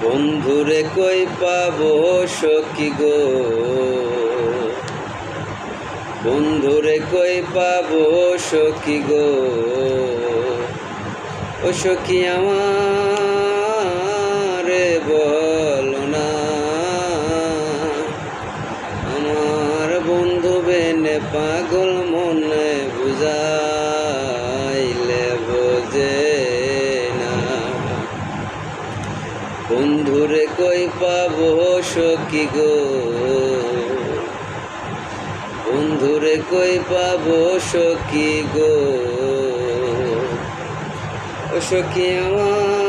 বন্ধুরে কই পাবো সখী গো, বন্ধুরে কই পাবো সখী গো, ও সখী আমারে বলো না, আমার বন্ধু বেনে পাগল মনে বুঝাইলে বোঝে না। বন্ধুরে কই পাবো সখী গো, বন্ধুরে কই পাবো সখী গো, ও সখী আমার